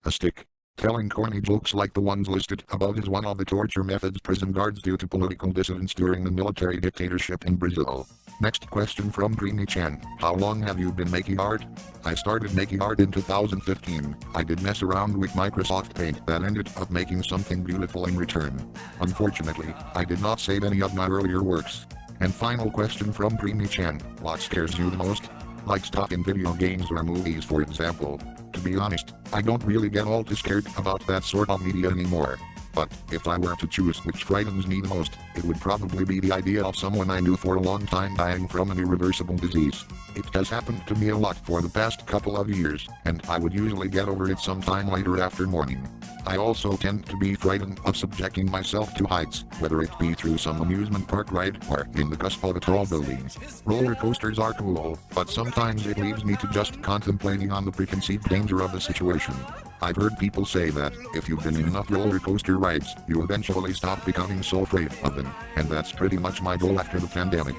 Speaker 1: A stick. Telling corny jokes like the ones listed above is one of the torture methods prison guards do to political dissidents during the military dictatorship in Brazil. Next question from Dreamy Chan, how long have you been making art? I started making art in 2015. I did mess around with Microsoft Paint that ended up making something beautiful in return. Unfortunately, I did not save any of my earlier works. And final question from Dreamy Chan, what scares you the most? Like stuff in video games or movies for example. To be honest, I don't really get all too scared about that sort of media anymore. But if I were to choose which frightens me the most, it would probably be the idea of someone I knew for a long time dying from an irreversible disease. It has happened to me a lot for the past couple of years, and I would usually get over it sometime later after morning. I also tend to be frightened of subjecting myself to heights, whether it be through some amusement park ride or in the cusp of a tall building. Roller coasters are cool, but sometimes it leaves me to just contemplating on the preconceived danger of the situation. I've heard people say that if you've been in enough roller coaster rides, you eventually stop becoming so afraid of them, and that's pretty much my goal after the pandemic.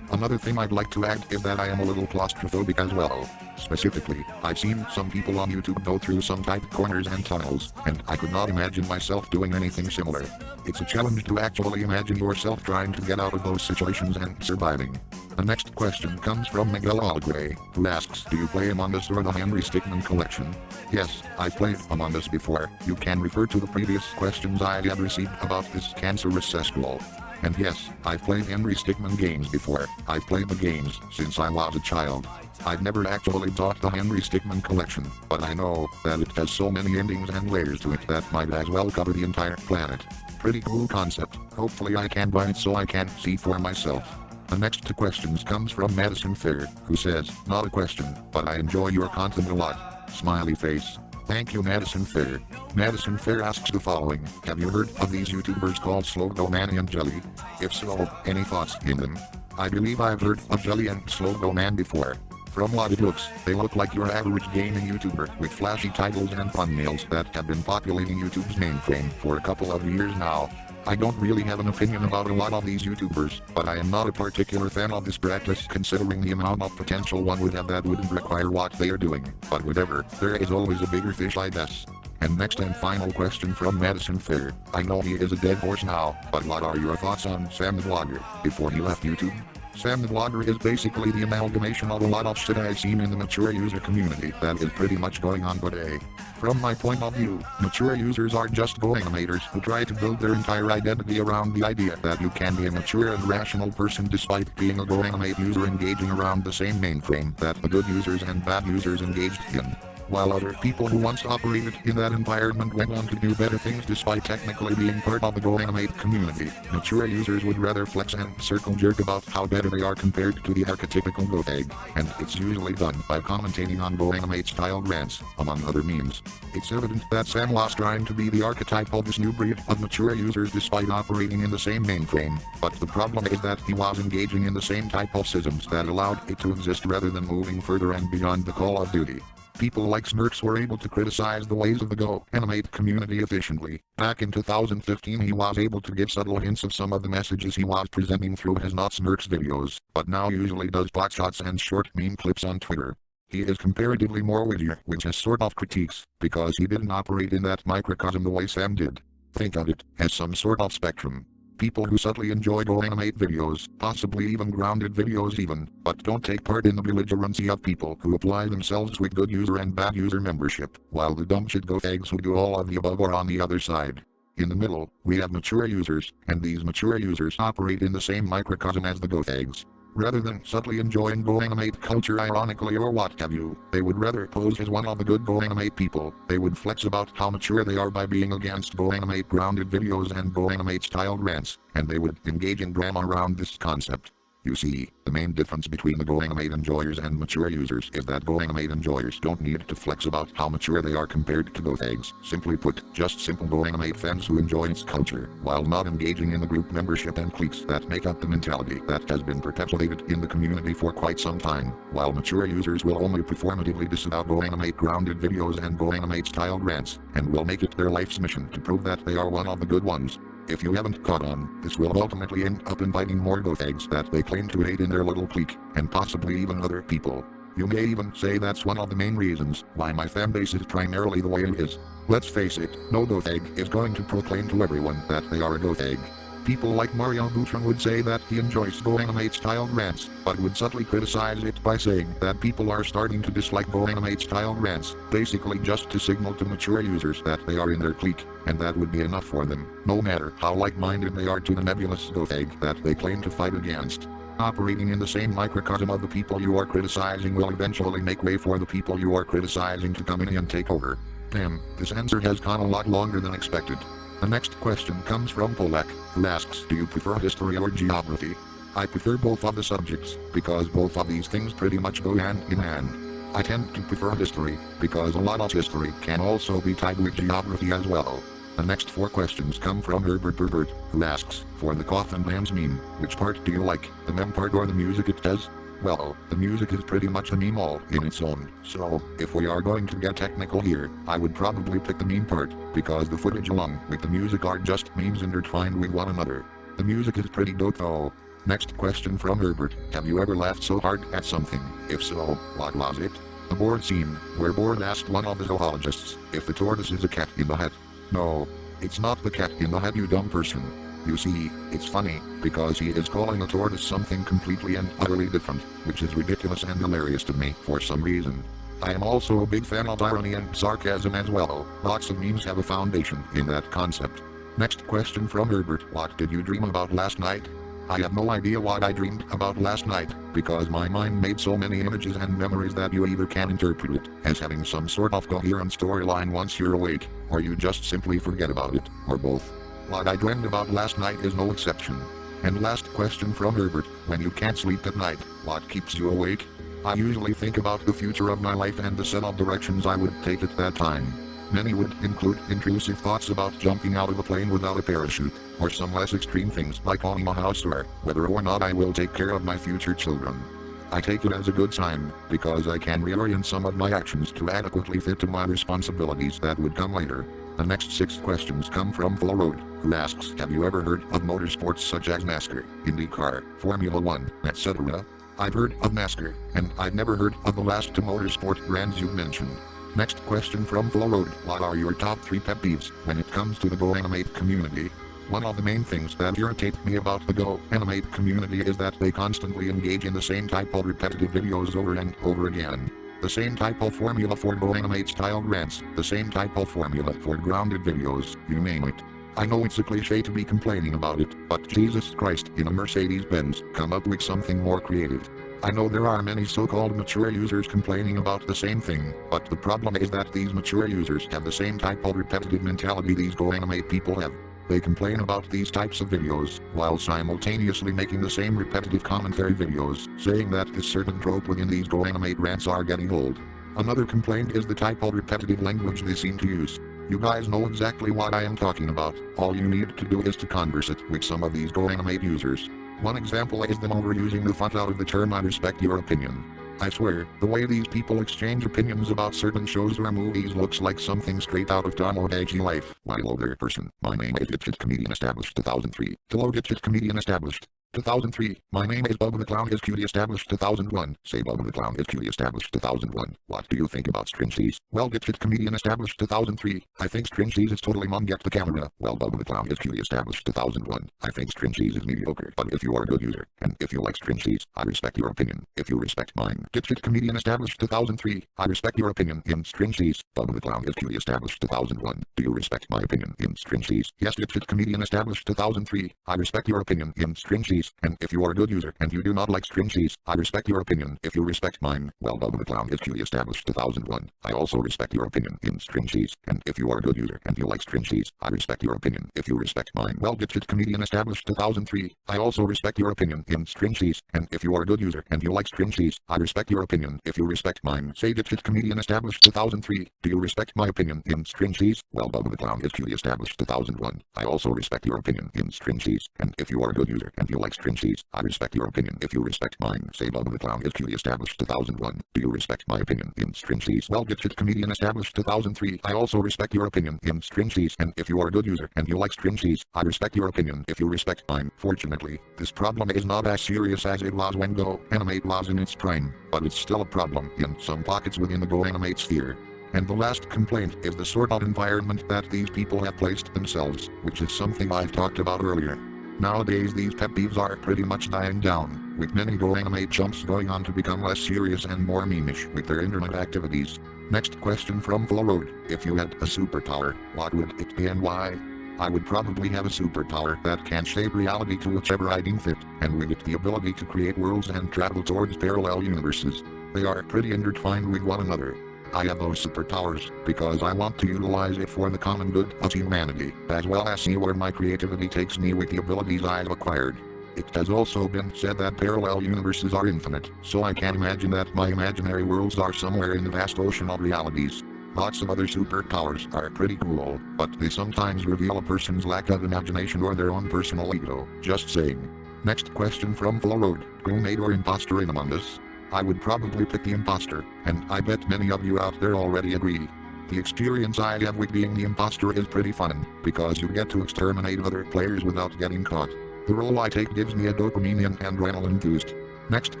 Speaker 1: Another thing I'd like to add is that I am a little claustrophobic as well. Specifically, I've seen some people on YouTube go through some tight corners and tunnels, and I could not imagine myself doing anything similar. It's a challenge to actually imagine yourself trying to get out of those situations and surviving. The next question comes from Miguel Algray, who asks, do you play Among Us or the Henry Stickmin collection? Yes, I've played Among Us before. You can refer to the previous questions I have received about this cancerous cesspool. And yes, I've played Henry Stickmin games before. I've played the games since I was a child. I've never actually bought the Henry Stickmin collection, but I know that it has so many endings and layers to it that might as well cover the entire planet. Pretty cool concept. Hopefully I can buy it so I can see for myself. The next two questions comes from Madison Fair, who says, not a question, but I enjoy your content a lot. Smiley face. Thank you, Madison Fair. Madison Fair asks the following, have you heard of these YouTubers called Slogo Man and Jelly? If so, any thoughts in them? I believe I've heard of Jelly and Slogo Man before. From what it looks, they look like your average gaming YouTuber with flashy titles and thumbnails that have been populating YouTube's mainframe for a couple of years now. I don't really have an opinion about a lot of these YouTubers, but I am not a particular fan of this practice considering the amount of potential one would have that wouldn't require what they are doing. But whatever, there is always a bigger fish, I guess. And next and final question from Madison Fair. I know he is a dead horse now, but what are your thoughts on Sam the Vlogger before he left YouTube? Sam the Vlogger is basically the amalgamation of a lot of shit I've seen in the mature user community that is pretty much going on today. From my point of view, mature users are just go-animators who try to build their entire identity around the idea that you can be a mature and rational person despite being a go-animate user engaging around the same mainframe that the good users and bad users engaged in. While other people who once operated in that environment went on to do better things despite technically being part of the go-animate community, mature users would rather flex and circle jerk about how better they are compared to the archetypical go-fag, and it's usually done by commentating on go-animate styled rants, among other memes. It's evident that Sam was trying to be the archetype of this new breed of mature users despite operating in the same mainframe, but the problem is that he was engaging in the same type of systems that allowed it to exist rather than moving further and beyond the Call of Duty. People like Smirks were able to criticize the ways of the go-animate community efficiently. Back in 2015 he was able to give subtle hints of some of the messages he was presenting through his Not Smirks videos, but now usually does potshots and short meme clips on Twitter. He is comparatively more wittier, which is sort of critiques, because he didn't operate in that microcosm the way Sam did. Think of it as some sort of spectrum. People who subtly enjoy go-animate videos, possibly even grounded videos even, but don't take part in the belligerency of people who apply themselves with good user and bad user membership, while the dumb shit go-fags who do all of the above are on the other side. In the middle, we have mature users, and these mature users operate in the same microcosm as the go-fags. Rather than subtly enjoying go-animate culture ironically or what have you, they would rather pose as one of the good go-animate people. They would flex about how mature they are by being against go-animate grounded videos and go-animate styled rants, and they would engage in drama around this concept. You see, the main difference between the go-animate enjoyers and mature users is that go-animate enjoyers don't need to flex about how mature they are compared to go-fags. Simply put, just simple go-animate fans who enjoy its culture, while not engaging in the group membership and cliques that make up the mentality that has been perpetuated in the community for quite some time, while mature users will only performatively disavow go-animate grounded videos and go-animate styled rants, and will make it their life's mission to prove that they are one of the good ones. If you haven't caught on, this will ultimately end up inviting more go-fags that they claim to hate in their little clique, and possibly even other people. You may even say that's one of the main reasons why my fanbase is primarily the way it is. Let's face it, no go-fag is going to proclaim to everyone that they are a go-fag. People like Mario Boutron would say that he enjoys go-animate styled rants, but would subtly criticize it by saying that people are starting to dislike go-animate styled rants, basically just to signal to mature users that they are in their clique, and that would be enough for them, no matter how like-minded they are to the nebulous go-fag that they claim to fight against. Operating in the same microcosm of the people you are criticizing will eventually make way for the people you are criticizing to come in and take over. Damn, this answer has gone a lot longer than expected. The next question comes from Polak, who asks, do you prefer history or geography? I prefer both of the subjects, because both of these things pretty much go hand in hand. I tend to prefer history, because a lot of history can also be tied with geography as well. The next 4 questions come from Herbert Berbert, who asks, for the coffin band's meme, which part do you like, the meme part or the music it does? Well, the music is pretty much a meme all in its own, so if we are going to get technical here, I would probably pick the meme part, because the footage along with the music are just memes intertwined with one another. The music is pretty dope though. Next question from Herbert, have you ever laughed so hard at something? If so, what was it? The board scene, where Board asked one of the zoologists if the tortoise is a cat in the hat. No, it's not the cat in the hat, you dumb person. You see, it's funny, because he is calling a tortoise something completely and utterly different, which is ridiculous and hilarious to me for some reason. I am also a big fan of irony and sarcasm as well. Lots of memes have a foundation in that concept. Next question from Herbert, what did you dream about last night? I have no idea what I dreamed about last night, because my mind made so many images and memories that you either can interpret it as having some sort of coherent storyline once you're awake, or you just simply forget about it, or both. What I dreamed about last night is no exception. And last question from Herbert, when you can't sleep at night, what keeps you awake? I usually think about the future of my life and the set of directions I would take at that time. Many would include intrusive thoughts about jumping out of a plane without a parachute, or some less extreme things like owning a house or whether or not I will take care of my future children. I take it as a good sign, because I can reorient some of my actions to adequately fit to my responsibilities that would come later. The next 6 questions come from Full Road, who asks, have you ever heard of motorsports such as NASCAR, IndyCar, Formula 1, etc.? I've heard of NASCAR, and I've never heard of the last 2 motorsport brands you've mentioned. Next question from Full Road, what are your top 3 pet peeves when it comes to the Go Animate community? One of the main things that irritate me about the Go Animate community is that they constantly engage in the same type of repetitive videos over and over again. The same type of formula for Go Animate style rants, the same type of formula for grounded videos, you name it. I know it's a cliche to be complaining about it, but Jesus Christ, in a Mercedes-Benz, come up with something more creative. I know there are many so-called mature users complaining about the same thing, but the problem is that these mature users have the same type of repetitive mentality these Go Animate people have. They complain about these types of videos, while simultaneously making the same repetitive commentary videos, saying that this certain trope within these Go Animate rants are getting old. Another complaint is the type of repetitive language they seem to use. You guys know exactly what I am talking about. All you need to do is to converse it with some of these Go Animate users. One example is them overusing the font out of the term I respect your opinion. I swear, the way these people exchange opinions about certain shows or movies looks like something straight out of Ottomagic life. Hello there person, my name is Digit Comedian Established 2003. Hello Digit Comedian Established 2003. My name is Bubba the Clown is Cutie Established 2001. Say Bubba the Clown is Cutie Established 2001. What do you think about string cheese? Well, Digit Comedian Established 2003. I think string cheese is totally mom, get the camera. Well, Bubba the Clown is Cutie Established 2001. I think string cheese is mediocre, but if you are a good user, and if you like string cheese, I respect your opinion. If you respect mine. Digit Comedian Established 2003. I respect your opinion in string cheese. Bubba the Clown is Cutie Established 2001. Do you respect my opinion in string cheese? Yes, Digit Comedian Established 2003. I respect your opinion in string cheese. And if you are a good user and you do not like string cheese, I respect your opinion. If you respect mine, well, Bubba the Clown is Cutie Established 2001. I also respect your opinion in string cheese. And if you are a good user and you like string cheese, I respect your opinion. If you respect mine, well, Digit Comedian Established 2003. I also respect your opinion in string cheese. And if you are a good user and you like string cheese, I respect your opinion. If you respect mine, say Digit Comedian Established 2003. Do you respect my opinion in string cheese? Well, Bubba the Clown is Cutie Established 2001. I also respect your opinion in string cheese. And if you are a good user and you like string cheese, I respect your opinion. If you respect mine, say Bubba the Clown is Cutie Established 2001. Do you respect my opinion in string cheese? Well, Digit Comedian Established 2003. I also respect your opinion in string cheese. And if you are a good user and you like string cheese, I respect your opinion. If you respect mine. Fortunately, this problem is not as serious as it was when Go Animate was in its prime, but it's still a problem in some pockets within the Go Animate sphere. And the last complaint is the sort of environment that these people have placed themselves, which is something I've talked about earlier. Nowadays these pet peeves are pretty much dying down, with many Go Animate chumps going on to become less serious and more memeish with their internet activities. Next question from Full Road, if you had a superpower, what would it be and why? I would probably have a superpower that can shape reality to whichever I deem fit, and with it the ability to create worlds and travel towards parallel universes. They are pretty intertwined with one another. I have those superpowers because I want to utilize it for the common good of humanity, as well as see where my creativity takes me with the abilities I've acquired. It has also been said that parallel universes are infinite, so I can imagine that my imaginary worlds are somewhere in the vast ocean of realities. Lots of other superpowers are pretty cool, but they sometimes reveal a person's lack of imagination or their own personal ego. Just saying. Next question from Full Road. Crewmate or imposter in Among Us? I would probably pick the imposter, and I bet many of you out there already agree. The experience I have with being the imposter is pretty fun, because you get to exterminate other players without getting caught. The role I take gives me a dopamine and adrenaline boost. Next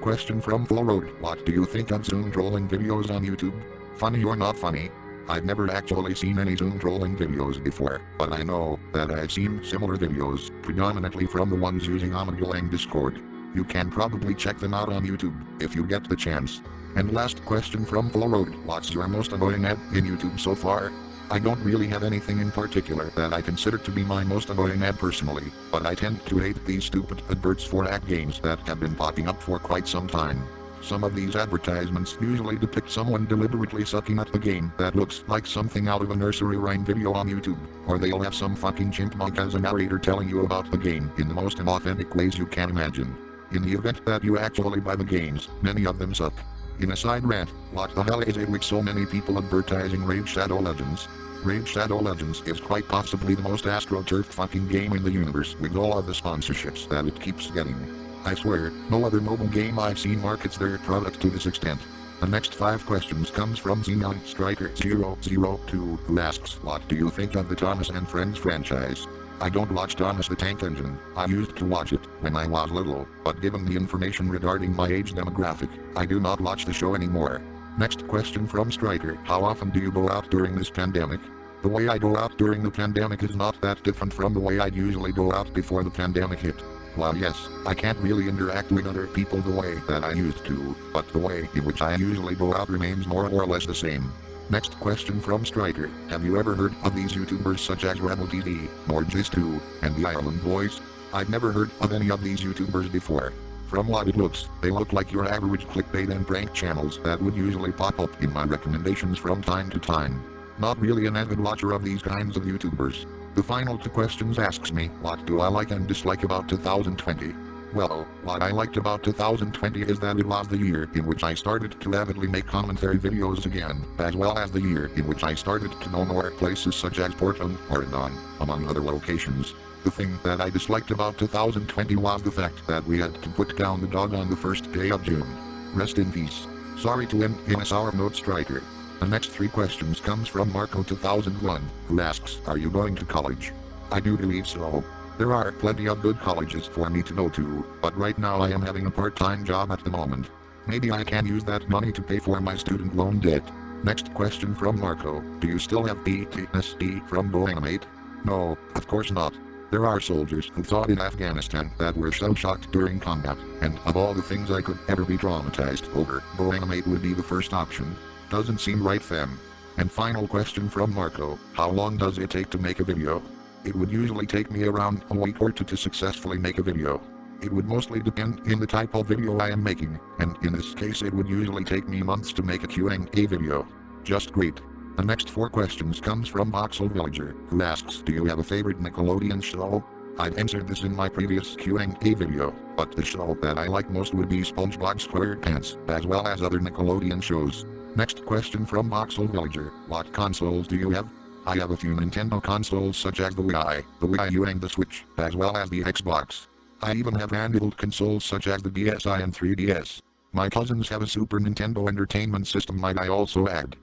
Speaker 1: question from Full Road. What do you think of Zoom trolling videos on YouTube? Funny or not funny? I've never actually seen any Zoom trolling videos before, but I know that I've seen similar videos, predominantly from the ones using Omegle and Discord. You can probably check them out on YouTube, if you get the chance. And last question from Full Road. What's your most annoying ad in YouTube so far? I don't really have anything in particular that I consider to be my most annoying ad personally, but I tend to hate these stupid adverts for ad games that have been popping up for quite some time. Some of these advertisements usually depict someone deliberately sucking at the game that looks like something out of a nursery rhyme video on YouTube, or they'll have some fucking chipmunk as a narrator telling you about the game in the most inauthentic ways you can imagine. In the event that you actually buy the games, many of them suck. In a side rant, what the hell is it with so many people advertising Raid Shadow Legends? Raid Shadow Legends is quite possibly the most astroturfed fucking game in the universe with all of the sponsorships that it keeps getting. I swear, no other mobile game I've seen markets their product to this extent. The next 5 questions comes from Xenon Striker 002, who asks, what do you think of the Thomas and Friends franchise? I don't watch Thomas the Tank Engine. I used to watch it when I was little, but given the information regarding my age demographic, I do not watch the show anymore. Next question from Striker. How often do you go out during this pandemic? The way I go out during the pandemic is not that different from the way I'd usually go out before the pandemic hit. While yes, I can't really interact with other people the way that I used to, but the way in which I usually go out remains more or less the same. Next question from Striker. Have you ever heard of these YouTubers such as Rebel TV, Morgis2, and the Ireland Boys? I've never heard of any of these YouTubers before. From what it looks, they look like your average clickbait and prank channels that would usually pop up in my recommendations from time to time. Not really an avid watcher of these kinds of YouTubers. The final 2 questions asks me, what do I like and dislike about 2020? Well, what I liked about 2020 is that it was the year in which I started to avidly make commentary videos again, as well as the year in which I started to know more places such as Portland, Oregon, among other locations. The thing that I disliked about 2020 was the fact that we had to put down the dog on the first day of June. Rest in peace. Sorry to end in a sour note, Striker. The next 3 questions comes from Marco 2001, who asks, are you going to college? I do believe so. There are plenty of good colleges for me to go to, but right now I am having a part-time job at the moment. Maybe I can use that money to pay for my student loan debt. Next question from Marco, do you still have PTSD from GoAnimate? No, of course not. There are soldiers who fought in Afghanistan that were shell-shocked during combat, and of all the things I could ever be traumatized over, GoAnimate would be the first option. Doesn't seem right, fam. And final question from Marco, how long does it take to make a video? It would usually take me around a week or 2 to successfully make a video. It would mostly depend in the type of video I am making, and in this case it would usually take me months to make a Q&A video. Just great. The next 4 questions comes from Voxel Villager, who asks, do you have a favorite Nickelodeon show? I've answered this in my previous Q&A video, but the show that I like most would be SpongeBob SquarePants, as well as other Nickelodeon shows. Next question from Voxel Villager, what consoles do you have? I have a few Nintendo consoles such as the Wii U and the Switch, as well as the Xbox. I even have handheld consoles such as the DSi and 3DS. My cousins have a Super Nintendo Entertainment System, might I also add.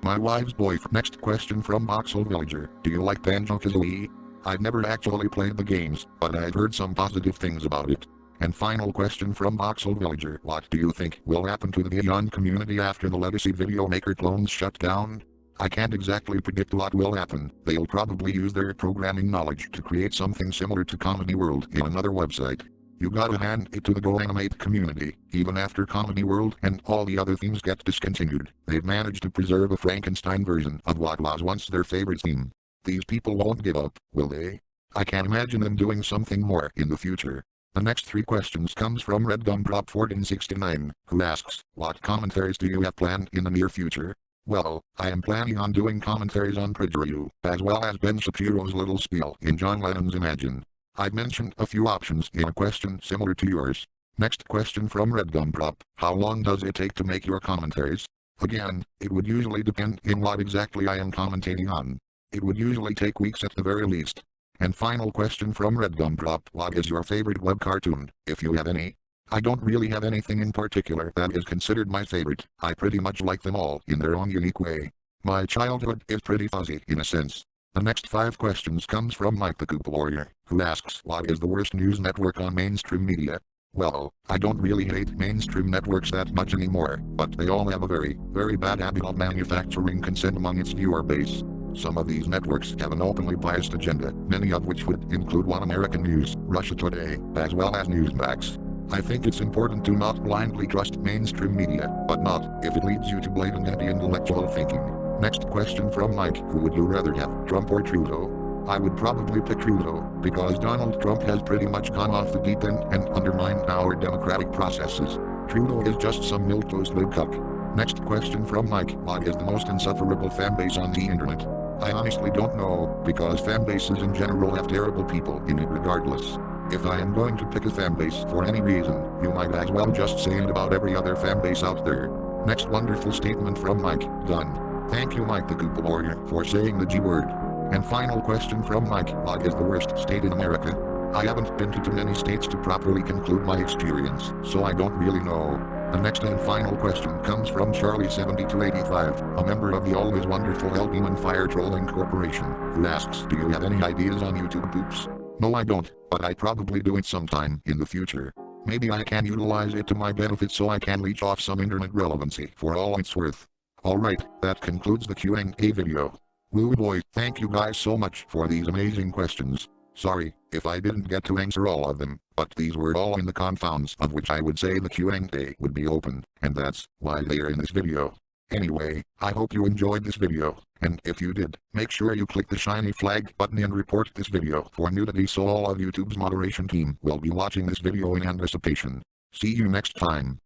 Speaker 1: My wife's boyfriend. Next question from Voxel Villager, do you like Banjo-Kazooie? I've never actually played the games, but I've heard some positive things about it. And final question from Voxel Villager, what do you think will happen to the Beyond community after the legacy video maker clones shut down? I can't exactly predict what will happen. They'll probably use their programming knowledge to create something similar to Comedy World in another website. You gotta hand it to the GoAnimate community. Even after Comedy World and all the other themes get discontinued, they've managed to preserve a Frankenstein version of what was once their favorite theme. These people won't give up, will they? I can't imagine them doing something more in the future. The next 3 questions comes from Red Gumdrop 1469, who asks, what commentaries do you have planned in the near future? Well, I am planning on doing commentaries on PridgeReview, as well as Ben Shapiro's little spiel in John Lennon's Imagine. I've mentioned a few options in a question similar to yours. Next question from Red Gumdrop, how long does it take to make your commentaries? Again, it would usually depend on what exactly I am commentating on. It would usually take weeks at the very least. And final question from Red Gumdrop, what is your favorite web cartoon, if you have any? I don't really have anything in particular that is considered my favorite. I pretty much like them all in their own unique way. My childhood is pretty fuzzy in a sense. The next 5 questions comes from Mike the Koopa Warrior, who asks, what is the worst news network on mainstream media? Well, I don't really hate mainstream networks that much anymore, but they all have a very, very bad habit of manufacturing consent among its viewer base. Some of these networks have an openly biased agenda, many of which would include One American News, Russia Today, as well as Newsmax. I think it's important to not blindly trust mainstream media, but not if it leads you to blatant anti-intellectual thinking. Next question from Mike, who would you rather have, Trump or Trudeau? I would probably pick Trudeau, because Donald Trump has pretty much gone off the deep end and undermined our democratic processes. Trudeau is just some milquetoast lib cuck. Next question from Mike, what is the most insufferable fanbase on the internet? I honestly don't know, because fanbases in general have terrible people in it regardless. If I am going to pick a fanbase for any reason, you might as well just say it about every other fanbase out there. Next wonderful statement from Mike, done. Thank you Mike the Koopa Warrior for saying the G word. And final question from Mike, what is the worst state in America? I haven't been to too many states to properly conclude my experience, so I don't really know. The next and final question comes from Charlie7285, a member of the always wonderful Hellbeam Fire Trolling Corporation, who asks, do you have any ideas on YouTube poops? No I don't, but I probably do it sometime in the future. Maybe I can utilize it to my benefit so I can leech off some internet relevancy for all it's worth. Alright, that concludes the Q&A video. Woo boy, thank you guys so much for these amazing questions. Sorry if I didn't get to answer all of them, but these were all in the confounds of which I would say the Q&A would be open, and that's why they are in this video. Anyway, I hope you enjoyed this video, and if you did, make sure you click the shiny flag button and report this video for nudity so all of YouTube's moderation team will be watching this video in anticipation. See you next time.